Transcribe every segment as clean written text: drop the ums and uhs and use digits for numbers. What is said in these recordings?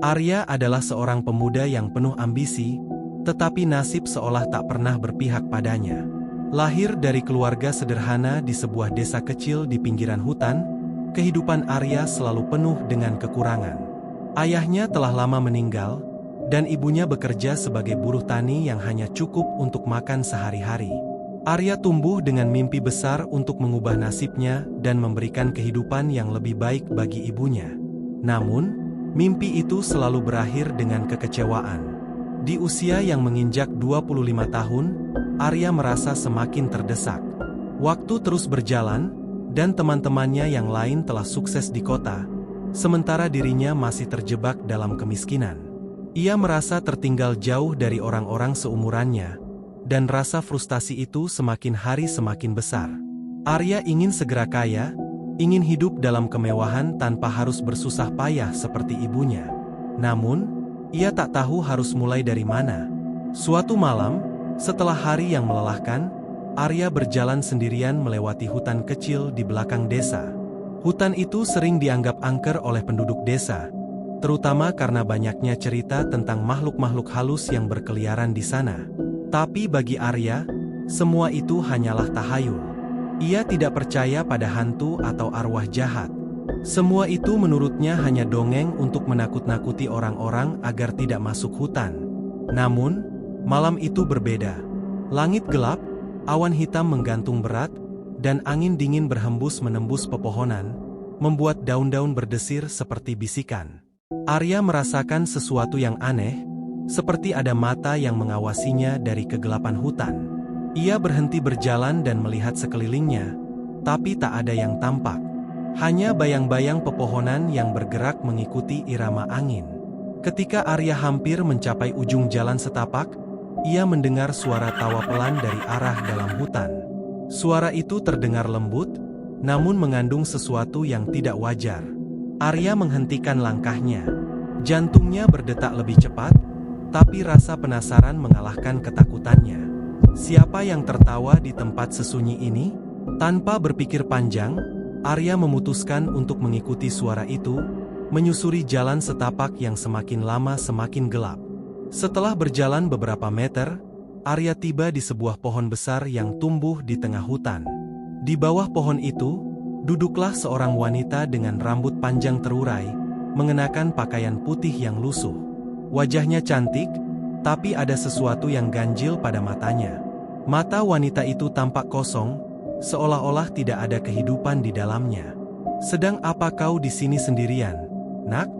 Arya adalah seorang pemuda yang penuh ambisi, tetapi nasib seolah tak pernah berpihak padanya. Lahir dari keluarga sederhana di sebuah desa kecil di pinggiran hutan, kehidupan Arya selalu penuh dengan kekurangan. Ayahnya telah lama meninggal, dan ibunya bekerja sebagai buruh tani yang hanya cukup untuk makan sehari-hari. Arya tumbuh dengan mimpi besar untuk mengubah nasibnya dan memberikan kehidupan yang lebih baik bagi ibunya. Namun, mimpi itu selalu berakhir dengan kekecewaan. Di usia yang menginjak 25 tahun, Arya merasa semakin terdesak. Waktu terus berjalan, dan teman-temannya yang lain telah sukses di kota, sementara dirinya masih terjebak dalam kemiskinan. Ia merasa tertinggal jauh dari orang-orang seumurannya, dan rasa frustasi itu semakin hari semakin besar. Arya ingin segera kaya, ingin hidup dalam kemewahan tanpa harus bersusah payah seperti ibunya. Namun, ia tak tahu harus mulai dari mana. Suatu malam, setelah hari yang melelahkan, Arya berjalan sendirian melewati hutan kecil di belakang desa. Hutan itu sering dianggap angker oleh penduduk desa, terutama karena banyaknya cerita tentang makhluk-makhluk halus yang berkeliaran di sana. Tapi bagi Arya, semua itu hanyalah tahayul. Ia tidak percaya pada hantu atau arwah jahat. Semua itu menurutnya hanya dongeng untuk menakut-nakuti orang-orang agar tidak masuk hutan. Namun, malam itu berbeda. Langit gelap, awan hitam menggantung berat, dan angin dingin berhembus menembus pepohonan, membuat daun-daun berdesir seperti bisikan. Arya merasakan sesuatu yang aneh, seperti ada mata yang mengawasinya dari kegelapan hutan. Ia berhenti berjalan dan melihat sekelilingnya, tapi tak ada yang tampak. Hanya bayang-bayang pepohonan yang bergerak mengikuti irama angin. Ketika Arya hampir mencapai ujung jalan setapak, ia mendengar suara tawa pelan dari arah dalam hutan. Suara itu terdengar lembut, namun mengandung sesuatu yang tidak wajar. Arya menghentikan langkahnya. Jantungnya berdetak lebih cepat, tapi rasa penasaran mengalahkan ketakutannya. Siapa yang tertawa di tempat sesunyi ini? Tanpa berpikir panjang, Arya memutuskan untuk mengikuti suara itu, menyusuri jalan setapak yang semakin lama semakin gelap. Setelah berjalan beberapa meter, Arya tiba di sebuah pohon besar yang tumbuh di tengah hutan. Di bawah pohon itu, duduklah seorang wanita dengan rambut panjang terurai, mengenakan pakaian putih yang lusuh. Wajahnya cantik, tapi ada sesuatu yang ganjil pada matanya. Mata wanita itu tampak kosong, seolah-olah tidak ada kehidupan di dalamnya. "Sedang apa kau di sini sendirian, nak?"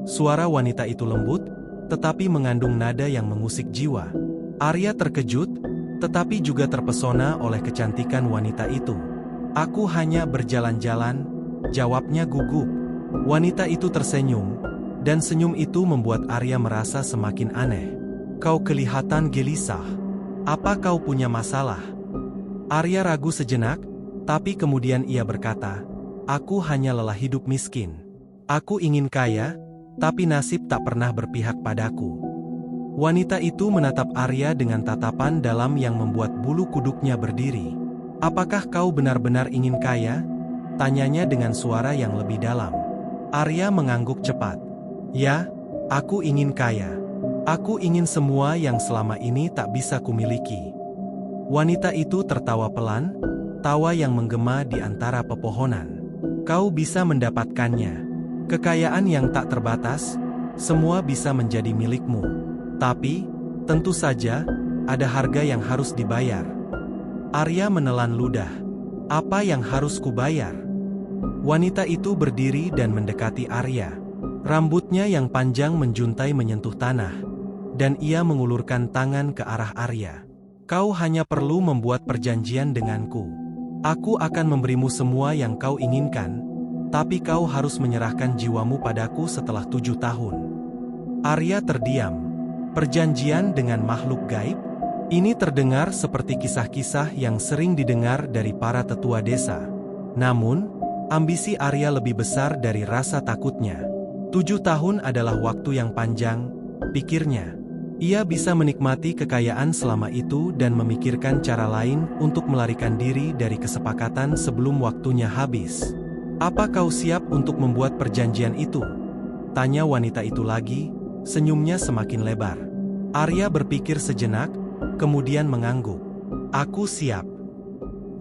Suara wanita itu lembut, tetapi mengandung nada yang mengusik jiwa. Arya terkejut, tetapi juga terpesona oleh kecantikan wanita itu. "Aku hanya berjalan-jalan," jawabnya gugup. Wanita itu tersenyum, dan senyum itu membuat Arya merasa semakin aneh. "Kau kelihatan gelisah. Apa kau punya masalah?" Arya ragu sejenak, tapi kemudian ia berkata, "Aku hanya lelah hidup miskin. Aku ingin kaya, tapi nasib tak pernah berpihak padaku." Wanita itu menatap Arya dengan tatapan dalam yang membuat bulu kuduknya berdiri. "Apakah kau benar-benar ingin kaya?" tanyanya dengan suara yang lebih dalam. Arya mengangguk cepat. "Ya, aku ingin kaya. Aku ingin semua yang selama ini tak bisa kumiliki." Wanita itu tertawa pelan, tawa yang menggema di antara pepohonan. "Kau bisa mendapatkannya. Kekayaan yang tak terbatas, semua bisa menjadi milikmu. Tapi, tentu saja, ada harga yang harus dibayar." Arya menelan ludah. "Apa yang harus kubayar?" Wanita itu berdiri dan mendekati Arya. Rambutnya yang panjang menjuntai menyentuh tanah, dan ia mengulurkan tangan ke arah Arya. "Kau hanya perlu membuat perjanjian denganku. Aku akan memberimu semua yang kau inginkan, tapi kau harus menyerahkan jiwamu padaku setelah 7 tahun. Arya terdiam. Perjanjian dengan makhluk gaib? Ini terdengar seperti kisah-kisah yang sering didengar dari para tetua desa. Namun, ambisi Arya lebih besar dari rasa takutnya. 7 tahun adalah waktu yang panjang, pikirnya. Ia bisa menikmati kekayaan selama itu dan memikirkan cara lain untuk melarikan diri dari kesepakatan sebelum waktunya habis. "Apa kau siap untuk membuat perjanjian itu?" Tanya wanita itu lagi, senyumnya semakin lebar. Arya berpikir sejenak, kemudian mengangguk. Aku siap.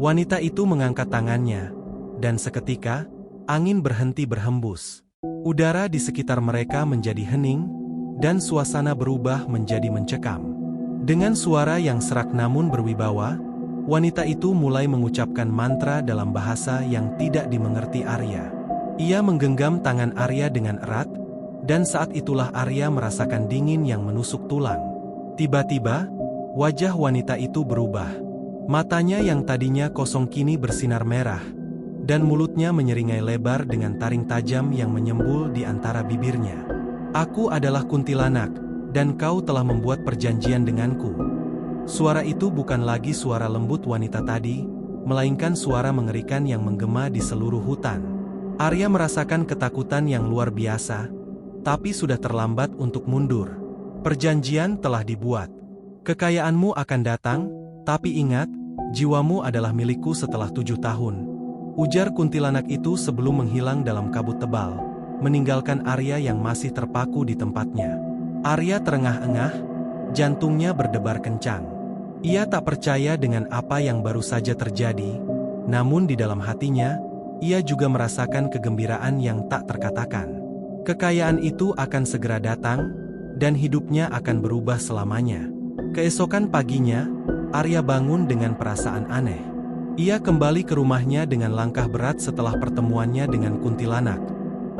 Wanita itu mengangkat tangannya, dan seketika, angin berhenti berhembus. Udara di sekitar mereka menjadi hening, dan suasana berubah menjadi mencekam. Dengan suara yang serak namun berwibawa, wanita itu mulai mengucapkan mantra dalam bahasa yang tidak dimengerti Arya. Ia menggenggam tangan Arya dengan erat, dan saat itulah Arya merasakan dingin yang menusuk tulang. Tiba-tiba, wajah wanita itu berubah. Matanya yang tadinya kosong kini bersinar merah, dan mulutnya menyeringai lebar dengan taring tajam yang menyembul di antara bibirnya. Aku adalah kuntilanak, dan kau telah membuat perjanjian denganku. Suara itu bukan lagi suara lembut wanita tadi, melainkan suara mengerikan yang menggema di seluruh hutan. Arya merasakan ketakutan yang luar biasa, tapi sudah terlambat untuk mundur. Perjanjian telah dibuat. Kekayaanmu akan datang, tapi ingat, jiwamu adalah milikku setelah 7 tahun. Ujar kuntilanak itu sebelum menghilang dalam kabut tebal, meninggalkan Arya yang masih terpaku di tempatnya. Arya terengah-engah, jantungnya berdebar kencang. Ia tak percaya dengan apa yang baru saja terjadi, namun di dalam hatinya, ia juga merasakan kegembiraan yang tak terkatakan. Kekayaan itu akan segera datang, dan hidupnya akan berubah selamanya. Keesokan paginya, Arya bangun dengan perasaan aneh. Ia kembali ke rumahnya dengan langkah berat setelah pertemuannya dengan kuntilanak.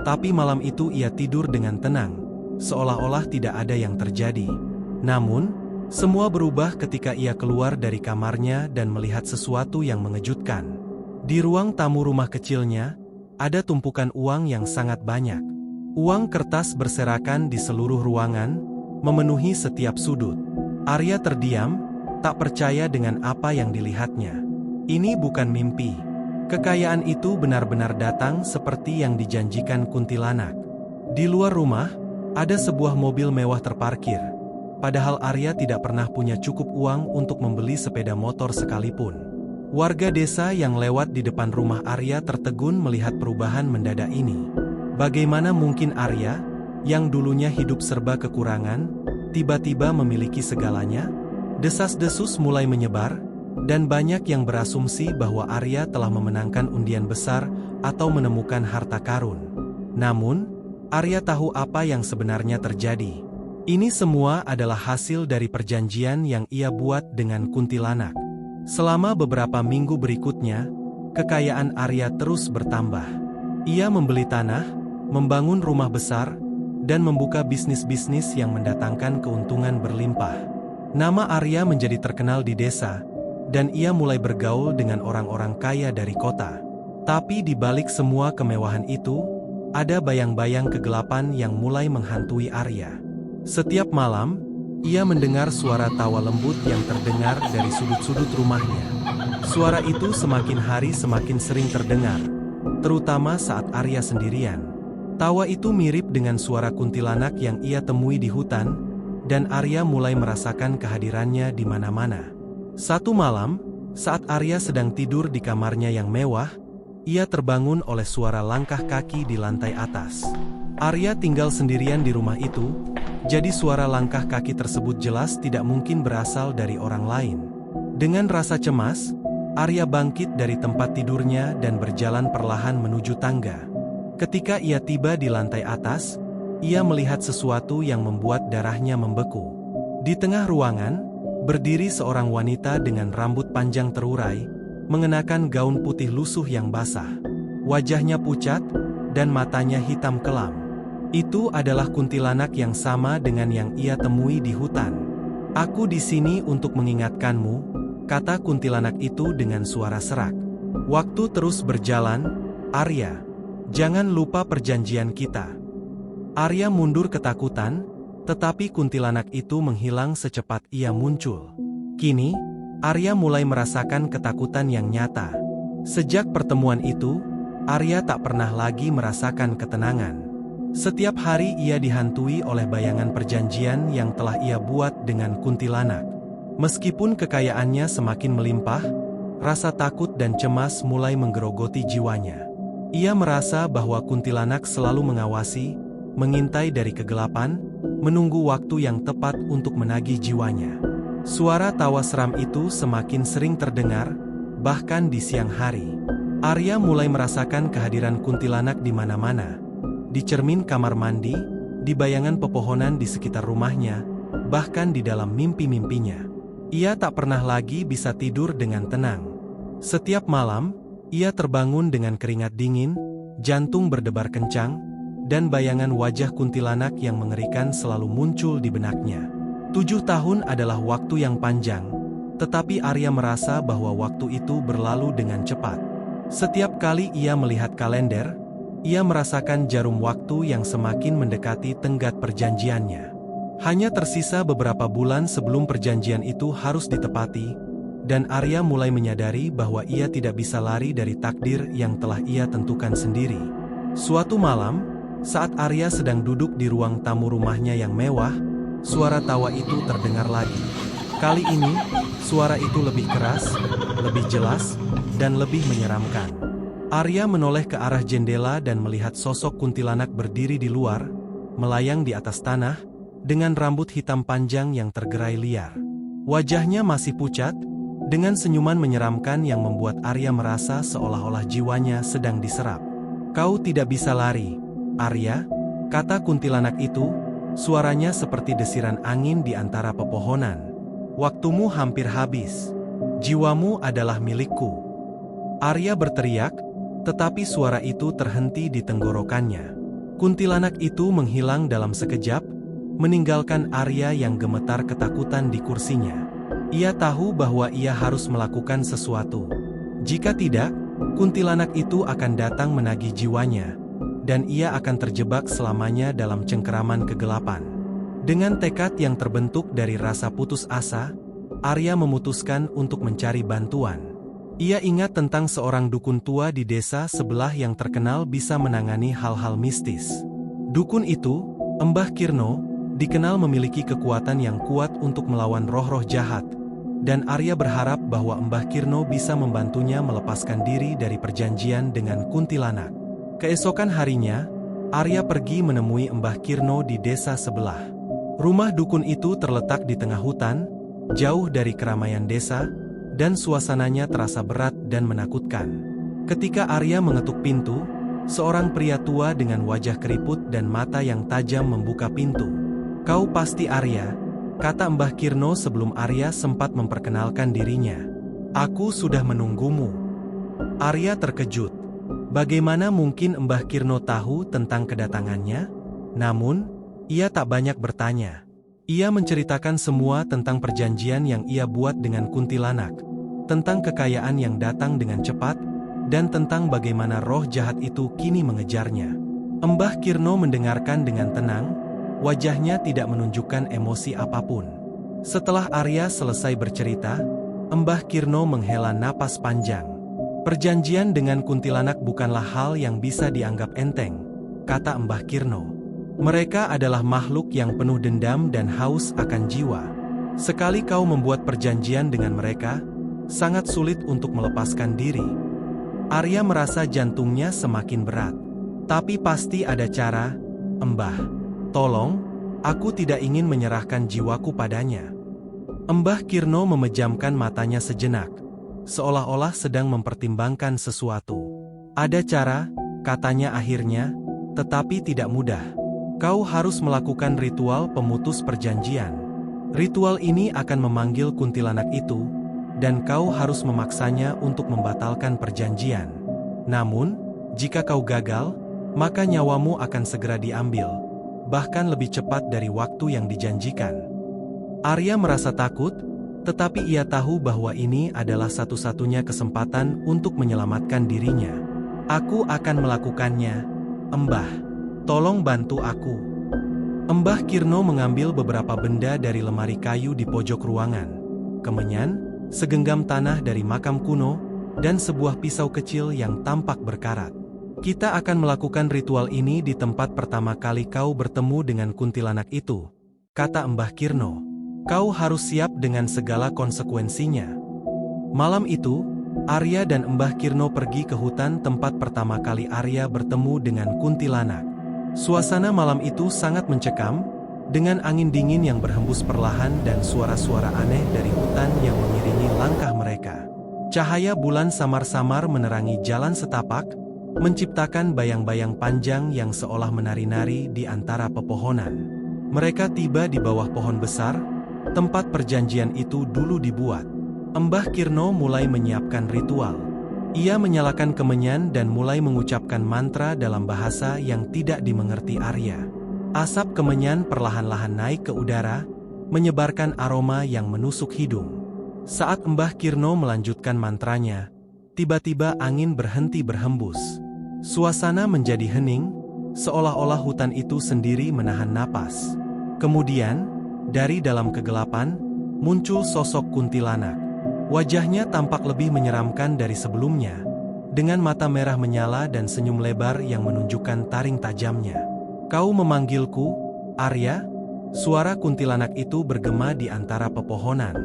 Tapi malam itu ia tidur dengan tenang, seolah-olah tidak ada yang terjadi. Namun, semua berubah ketika ia keluar dari kamarnya dan melihat sesuatu yang mengejutkan. Di ruang tamu rumah kecilnya, ada tumpukan uang yang sangat banyak. Uang kertas berserakan di seluruh ruangan, memenuhi setiap sudut. Arya terdiam, tak percaya dengan apa yang dilihatnya. Ini bukan mimpi. Kekayaan itu benar-benar datang seperti yang dijanjikan kuntilanak. Di luar rumah, ada sebuah mobil mewah terparkir. Padahal Arya tidak pernah punya cukup uang untuk membeli sepeda motor sekalipun. Warga desa yang lewat di depan rumah Arya tertegun melihat perubahan mendadak ini. Bagaimana mungkin Arya, yang dulunya hidup serba kekurangan, tiba-tiba memiliki segalanya? Desas-desus mulai menyebar, dan banyak yang berasumsi bahwa Arya telah memenangkan undian besar atau menemukan harta karun. Namun, Arya tahu apa yang sebenarnya terjadi. Ini semua adalah hasil dari perjanjian yang ia buat dengan kuntilanak. Selama beberapa minggu berikutnya, kekayaan Arya terus bertambah. Ia membeli tanah, membangun rumah besar, dan membuka bisnis-bisnis yang mendatangkan keuntungan berlimpah. Nama Arya menjadi terkenal di desa, dan ia mulai bergaul dengan orang-orang kaya dari kota. Tapi di balik semua kemewahan itu, ada bayang-bayang kegelapan yang mulai menghantui Arya. Setiap malam, ia mendengar suara tawa lembut yang terdengar dari sudut-sudut rumahnya. Suara itu semakin hari semakin sering terdengar, terutama saat Arya sendirian. Tawa itu mirip dengan suara kuntilanak yang ia temui di hutan, dan Arya mulai merasakan kehadirannya di mana-mana. Satu malam, saat Arya sedang tidur di kamarnya yang mewah, ia terbangun oleh suara langkah kaki di lantai atas. Arya tinggal sendirian di rumah itu, jadi suara langkah kaki tersebut jelas tidak mungkin berasal dari orang lain. Dengan rasa cemas, Arya bangkit dari tempat tidurnya dan berjalan perlahan menuju tangga. Ketika ia tiba di lantai atas, ia melihat sesuatu yang membuat darahnya membeku. Di tengah ruangan, berdiri seorang wanita dengan rambut panjang terurai, mengenakan gaun putih lusuh yang basah. Wajahnya pucat, dan matanya hitam kelam. Itu adalah kuntilanak yang sama dengan yang ia temui di hutan. "Aku di sini untuk mengingatkanmu," kata kuntilanak itu dengan suara serak. "Waktu terus berjalan, Arya. Jangan lupa perjanjian kita." Arya mundur ketakutan, tetapi kuntilanak itu menghilang secepat ia muncul. Kini, Arya mulai merasakan ketakutan yang nyata. Sejak pertemuan itu, Arya tak pernah lagi merasakan ketenangan. Setiap hari ia dihantui oleh bayangan perjanjian yang telah ia buat dengan kuntilanak. Meskipun kekayaannya semakin melimpah, rasa takut dan cemas mulai menggerogoti jiwanya. Ia merasa bahwa kuntilanak selalu mengawasi, mengintai dari kegelapan, menunggu waktu yang tepat untuk menagih jiwanya. Suara tawa seram itu semakin sering terdengar, bahkan di siang hari. Arya mulai merasakan kehadiran kuntilanak di mana-mana. Di cermin kamar mandi, di bayangan pepohonan di sekitar rumahnya, bahkan di dalam mimpi-mimpinya. Ia tak pernah lagi bisa tidur dengan tenang. Setiap malam, ia terbangun dengan keringat dingin, jantung berdebar kencang, dan bayangan wajah kuntilanak yang mengerikan selalu muncul di benaknya. 7 tahun adalah waktu yang panjang, tetapi Arya merasa bahwa waktu itu berlalu dengan cepat. Setiap kali ia melihat kalender, ia merasakan jarum waktu yang semakin mendekati tenggat perjanjiannya. Hanya tersisa beberapa bulan sebelum perjanjian itu harus ditepati, dan Arya mulai menyadari bahwa ia tidak bisa lari dari takdir yang telah ia tentukan sendiri. Suatu malam, saat Arya sedang duduk di ruang tamu rumahnya yang mewah, suara tawa itu terdengar lagi. Kali ini, suara itu lebih keras, lebih jelas, dan lebih menyeramkan. Arya menoleh ke arah jendela dan melihat sosok kuntilanak berdiri di luar, melayang di atas tanah, dengan rambut hitam panjang yang tergerai liar. Wajahnya masih pucat, dengan senyuman menyeramkan yang membuat Arya merasa seolah-olah jiwanya sedang diserap. "Kau tidak bisa lari, Arya," kata kuntilanak itu, suaranya seperti desiran angin di antara pepohonan. "Waktumu hampir habis. Jiwamu adalah milikku." Arya berteriak, tetapi suara itu terhenti di tenggorokannya. Kuntilanak itu menghilang dalam sekejap, meninggalkan Arya yang gemetar ketakutan di kursinya. Ia tahu bahwa ia harus melakukan sesuatu. Jika tidak, kuntilanak itu akan datang menagih jiwanya, dan ia akan terjebak selamanya dalam cengkeraman kegelapan. Dengan tekad yang terbentuk dari rasa putus asa, Arya memutuskan untuk mencari bantuan. Ia ingat tentang seorang dukun tua di desa sebelah yang terkenal bisa menangani hal-hal mistis. Dukun itu, Mbah Kirno, dikenal memiliki kekuatan yang kuat untuk melawan roh-roh jahat, dan Arya berharap bahwa Mbah Kirno bisa membantunya melepaskan diri dari perjanjian dengan kuntilanak. Keesokan harinya, Arya pergi menemui Mbah Kirno di desa sebelah. Rumah dukun itu terletak di tengah hutan, jauh dari keramaian desa, dan suasananya terasa berat dan menakutkan. Ketika Arya mengetuk pintu, seorang pria tua dengan wajah keriput dan mata yang tajam membuka pintu. "Kau pasti Arya," kata Mbah Kirno sebelum Arya sempat memperkenalkan dirinya. "Aku sudah menunggumu." Arya terkejut. Bagaimana mungkin Mbah Kirno tahu tentang kedatangannya? Namun, ia tak banyak bertanya. Ia menceritakan semua tentang perjanjian yang ia buat dengan kuntilanak, tentang kekayaan yang datang dengan cepat, dan tentang bagaimana roh jahat itu kini mengejarnya. Mbah Kirno mendengarkan dengan tenang, wajahnya tidak menunjukkan emosi apapun. Setelah Arya selesai bercerita, Mbah Kirno menghela napas panjang. "Perjanjian dengan kuntilanak bukanlah hal yang bisa dianggap enteng," kata Mbah Kirno. "Mereka adalah makhluk yang penuh dendam dan haus akan jiwa. Sekali kau membuat perjanjian dengan mereka, sangat sulit untuk melepaskan diri." Arya merasa jantungnya semakin berat. "Tapi pasti ada cara, Mbah. Tolong, aku tidak ingin menyerahkan jiwaku padanya." Mbah Kirno memejamkan matanya sejenak, seolah-olah sedang mempertimbangkan sesuatu. "Ada cara," katanya akhirnya, "tetapi tidak mudah. Kau harus melakukan ritual pemutus perjanjian. Ritual ini akan memanggil kuntilanak itu, dan kau harus memaksanya untuk membatalkan perjanjian. Namun, jika kau gagal, maka nyawamu akan segera diambil, bahkan lebih cepat dari waktu yang dijanjikan." Arya merasa takut, tetapi ia tahu bahwa ini adalah satu-satunya kesempatan untuk menyelamatkan dirinya. "Aku akan melakukannya, Mbah. Tolong bantu aku." Mbah Kirno mengambil beberapa benda dari lemari kayu di pojok ruangan. Kemenyan, segenggam tanah dari makam kuno, dan sebuah pisau kecil yang tampak berkarat. "Kita akan melakukan ritual ini di tempat pertama kali kau bertemu dengan kuntilanak itu," kata Mbah Kirno. "Kau harus siap dengan segala konsekuensinya." Malam itu, Arya dan Mbah Kirno pergi ke hutan tempat pertama kali Arya bertemu dengan kuntilanak. Suasana malam itu sangat mencekam, dengan angin dingin yang berhembus perlahan dan suara-suara aneh dari hutan yang mengiringi langkah mereka. Cahaya bulan samar-samar menerangi jalan setapak, menciptakan bayang-bayang panjang yang seolah menari-nari di antara pepohonan. Mereka tiba di bawah pohon besar, tempat perjanjian itu dulu dibuat. Mbah Kirno mulai menyiapkan ritual. Ia menyalakan kemenyan dan mulai mengucapkan mantra dalam bahasa yang tidak dimengerti Arya. Asap kemenyan perlahan-lahan naik ke udara, menyebarkan aroma yang menusuk hidung. Saat Mbah Kirno melanjutkan mantranya, tiba-tiba angin berhenti berhembus. Suasana menjadi hening, seolah-olah hutan itu sendiri menahan napas. Kemudian, dari dalam kegelapan, muncul sosok kuntilanak. Wajahnya tampak lebih menyeramkan dari sebelumnya, dengan mata merah menyala dan senyum lebar yang menunjukkan taring tajamnya. "Kau memanggilku, Arya?" Suara kuntilanak itu bergema di antara pepohonan.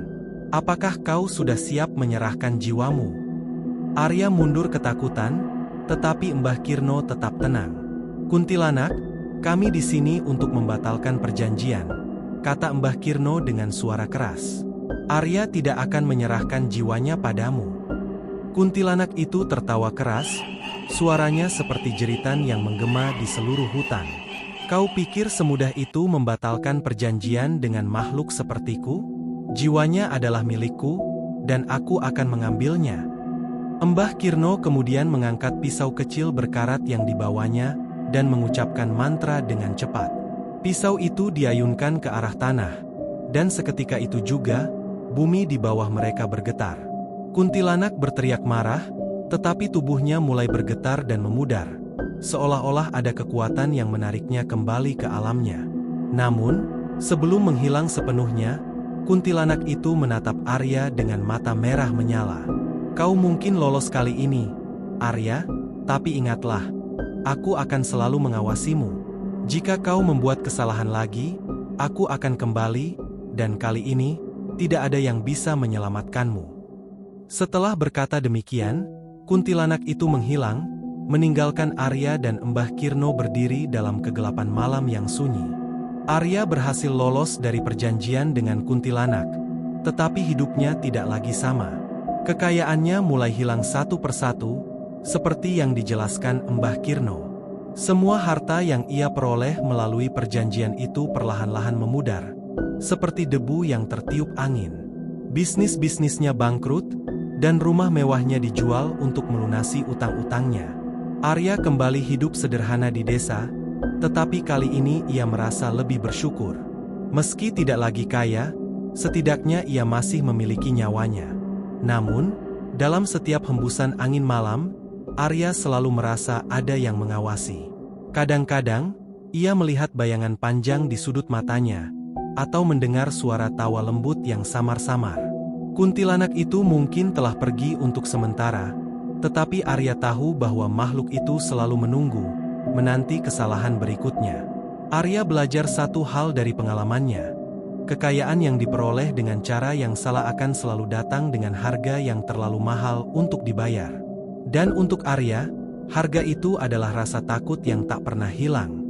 "Apakah kau sudah siap menyerahkan jiwamu?" Arya mundur ketakutan, tetapi Mbah Kirno tetap tenang. "Kuntilanak, kami di sini untuk membatalkan perjanjian," kata Mbah Kirno dengan suara keras. "Arya tidak akan menyerahkan jiwanya padamu." Kuntilanak itu tertawa keras, suaranya seperti jeritan yang menggema di seluruh hutan. "Kau pikir semudah itu membatalkan perjanjian dengan makhluk sepertiku? Jiwanya adalah milikku, dan aku akan mengambilnya." Mbah Kirno kemudian mengangkat pisau kecil berkarat yang dibawanya, dan mengucapkan mantra dengan cepat. Pisau itu diayunkan ke arah tanah, dan seketika itu juga, bumi di bawah mereka bergetar. Kuntilanak berteriak marah, tetapi tubuhnya mulai bergetar dan memudar, seolah-olah ada kekuatan yang menariknya kembali ke alamnya. Namun, sebelum menghilang sepenuhnya, kuntilanak itu menatap Arya dengan mata merah menyala. "Kau mungkin lolos kali ini, Arya, tapi ingatlah, aku akan selalu mengawasimu. Jika kau membuat kesalahan lagi, aku akan kembali, dan kali ini, tidak ada yang bisa menyelamatkanmu." Setelah berkata demikian, kuntilanak itu menghilang, meninggalkan Arya dan Mbah Kirno berdiri dalam kegelapan malam yang sunyi. Arya berhasil lolos dari perjanjian dengan kuntilanak, tetapi hidupnya tidak lagi sama. Kekayaannya mulai hilang satu persatu, seperti yang dijelaskan Mbah Kirno. Semua harta yang ia peroleh melalui perjanjian itu perlahan-lahan memudar, seperti debu yang tertiup angin. Bisnis-bisnisnya bangkrut, dan rumah mewahnya dijual untuk melunasi utang-utangnya. Arya kembali hidup sederhana di desa, tetapi kali ini ia merasa lebih bersyukur. Meski tidak lagi kaya, setidaknya ia masih memiliki nyawanya. Namun, dalam setiap hembusan angin malam, Arya selalu merasa ada yang mengawasi. Kadang-kadang, ia melihat bayangan panjang di sudut matanya, atau mendengar suara tawa lembut yang samar-samar. Kuntilanak itu mungkin telah pergi untuk sementara, tetapi Arya tahu bahwa makhluk itu selalu menunggu, menanti kesalahan berikutnya. Arya belajar satu hal dari pengalamannya. Kekayaan yang diperoleh dengan cara yang salah akan selalu datang dengan harga yang terlalu mahal untuk dibayar. Dan untuk Arya, harga itu adalah rasa takut yang tak pernah hilang.